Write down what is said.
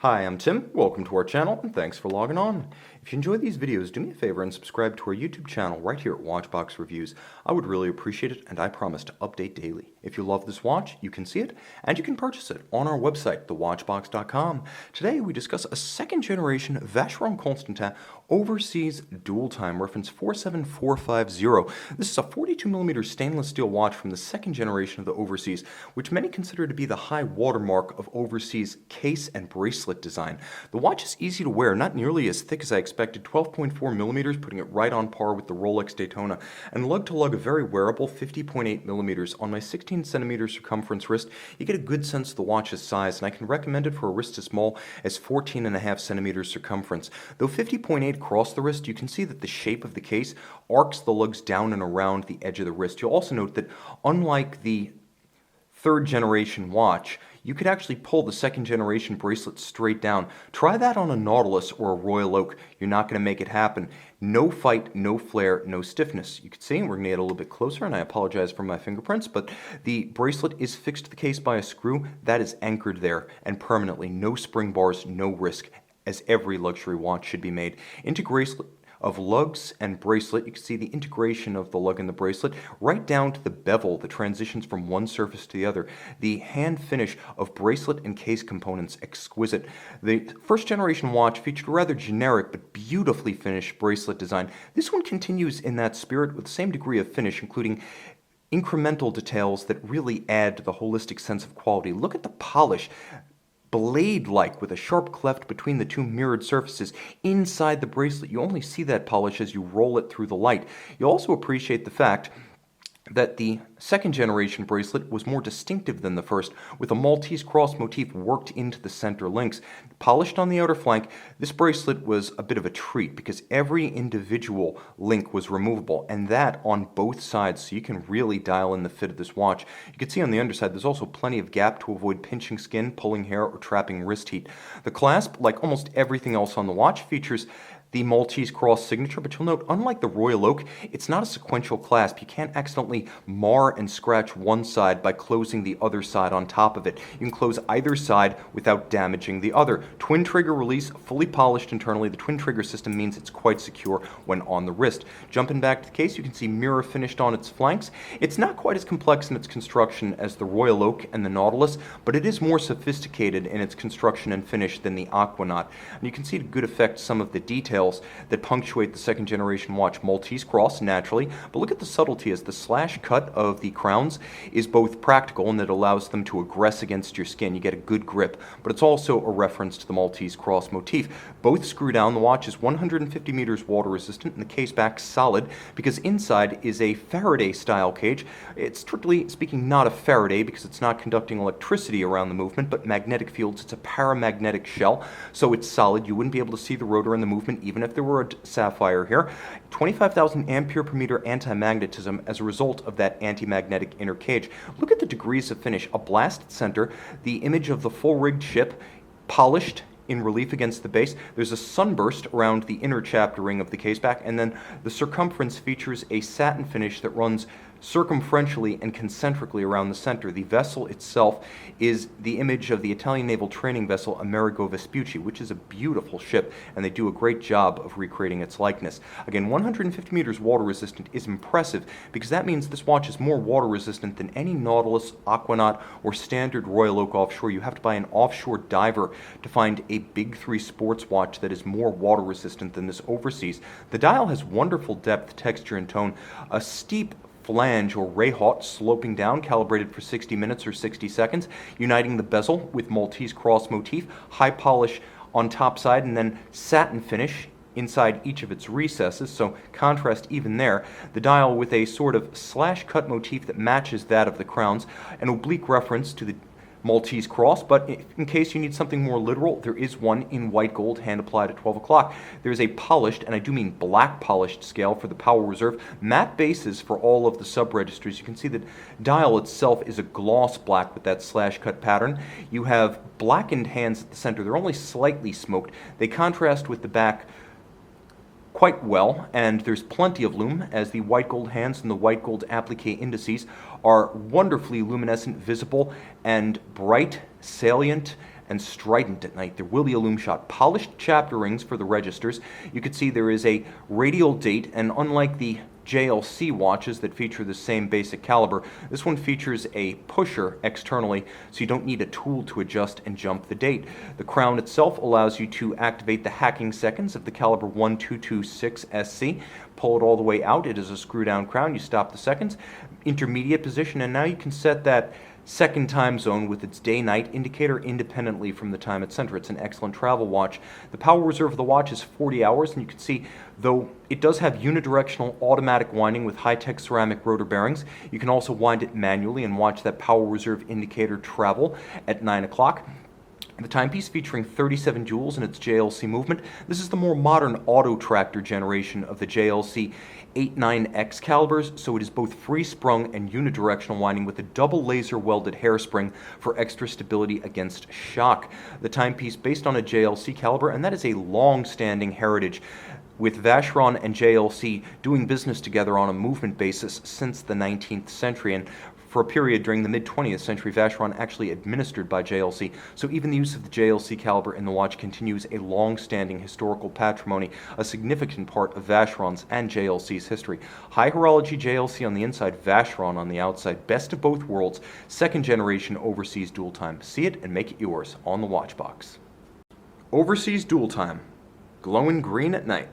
Hi, I'm Tim. Welcome to our channel, and thanks for logging on. If you enjoy these videos, do me a favor and subscribe to our YouTube channel right here at Watchbox Reviews. I would really appreciate it, and I promise to update daily. If you love this watch, you can see it, and you can purchase it on our website, thewatchbox.com. Today, we discuss a second-generation Vacheron Constantin overseas dual-time reference 47450. This is a 42mm stainless steel watch from the second generation of the overseas, which many consider to be the high watermark of overseas case and bracelet design. The watch is easy to wear, not nearly as thick as I expected, 12.4mm, putting it right on par with the Rolex Daytona, and lug-to-lug a very wearable 50.8mm on my 16cm circumference wrist. You get a good sense of the watch's size, and I can recommend it for a wrist as small as 14.5cm circumference. Though 50.8 across the wrist, you can see that the shape of the case arcs the lugs down and around the edge of the wrist. You'll also note that unlike the third generation watch, you could actually pull the second generation bracelet straight down. Try that on a Nautilus or a Royal Oak. You're not going to make it happen. No fight, no flare, no stiffness. You can see, we're going to get a little bit closer, and I apologize for my fingerprints, but the bracelet is fixed to the case by a screw. That is anchored there and permanently. No spring bars, no risk, as every luxury watch should be made. Integration of lugs and bracelet. You can see the integration of the lug and the bracelet right down to the bevel that transitions from one surface to the other. The hand finish of bracelet and case components, exquisite. The first generation watch featured a rather generic but beautifully finished bracelet design. This one continues in that spirit with the same degree of finish, including incremental details that really add to the holistic sense of quality. Look at the polish. Blade-like with a sharp cleft between the two mirrored surfaces inside the bracelet. You only see that polish as you roll it through the light. You also appreciate the fact that the second generation bracelet was more distinctive than the first, with a Maltese cross motif worked into the center links. Polished on the outer flank, this bracelet was a bit of a treat because every individual link was removable, and that on both sides, so you can really dial in the fit of this watch. You can see on the underside there's also plenty of gap to avoid pinching skin, pulling hair, or trapping wrist heat. The clasp, like almost everything else on the watch, features the Maltese cross signature, but you'll note, unlike the Royal Oak, it's not a sequential clasp. You can't accidentally mar and scratch one side by closing the other side on top of it. You can close either side without damaging the other. Twin trigger release, fully polished internally. The twin trigger system means it's quite secure when on the wrist. Jumping back to the case, you can see mirror finished on its flanks. It's not quite as complex in its construction as the Royal Oak and the Nautilus, but it is more sophisticated in its construction and finish than the Aquanaut. And you can see to good effect some of the details that punctuate the second generation watch. Maltese cross, naturally, but look at the subtlety as the slash cut of the crowns is both practical and that allows them to aggress against your skin. You get a good grip, but it's also a reference to the Maltese cross motif. Both screw down. The watch is 150 meters water resistant and the case back solid because inside is a Faraday style cage. It's strictly speaking not a Faraday because it's not conducting electricity around the movement, but magnetic fields. It's a paramagnetic shell, so it's solid. You wouldn't be able to see the rotor and the movement even if there were a sapphire here. 25,000 ampere per meter antimagnetism as a result of that antimagnetic inner cage. Look at the degrees of finish. A blasted center, the image of the full rigged ship, polished in relief against the base. There's a sunburst around the inner chapter ring of the caseback, and then the circumference features a satin finish that runs circumferentially and concentrically around the center. The vessel itself is the image of the Italian naval training vessel Amerigo Vespucci, which is a beautiful ship, and they do a great job of recreating its likeness. Again, 150 meters water resistant is impressive because that means this watch is more water resistant than any Nautilus, Aquanaut, or standard Royal Oak offshore. You have to buy an offshore diver to find a Big 3 sports watch that is more water resistant than this overseas. The dial has wonderful depth, texture, and tone. A steep flange or rayhot sloping down, calibrated for 60 minutes or 60 seconds, uniting the bezel with Maltese cross motif, high polish on top side, and then satin finish inside each of its recesses, so contrast even there. The dial with a sort of slash cut motif that matches that of the crowns, an oblique reference to the Maltese cross, but in case you need something more literal, there is one in white gold, hand applied at 12 o'clock. There is a polished, and I do mean black polished scale for the power reserve, matte bases for all of the sub-registers. You can see that dial itself is a gloss black with that slash cut pattern. You have blackened hands at the center. They're only slightly smoked. They contrast with the back quite well, and there's plenty of lume as the white gold hands and the white gold applique indices are wonderfully luminescent, visible, and bright, salient, and strident at night. There will be a loom shot. Polished chapter rings for the registers. You can see there is a radial date, and unlike the JLC watches that feature the same basic caliber, this one features a pusher externally, so you don't need a tool to adjust and jump the date. The crown itself allows you to activate the hacking seconds of the caliber 1226 SC. Pull it all the way out. It is a screw down crown. You stop the seconds, intermediate position, and now you can set that second time zone with its day-night indicator independently from the time at center. It's an excellent travel watch. The power reserve of the watch is 40 hours, and you can see, though it does have unidirectional automatic winding with high-tech ceramic rotor bearings, you can also wind it manually and watch that power reserve indicator travel at 9 o'clock. The timepiece featuring 37 joules in its JLC movement. This is the more modern auto-tractor generation of the JLC 89X calibers, so it is both free-sprung and unidirectional winding with a double laser-welded hairspring for extra stability against shock. The timepiece based on a JLC caliber, and that is a long-standing heritage, with Vacheron and JLC doing business together on a movement basis since the 19th century, and for a period during the mid-20th century, Vacheron actually administered by JLC, so even the use of the JLC caliber in the watch continues a long-standing historical patrimony, a significant part of Vacheron's and JLC's history. High horology JLC on the inside, Vacheron on the outside, best of both worlds, second generation overseas dual time. See it and make it yours on the watch box. Overseas dual time, glowing green at night.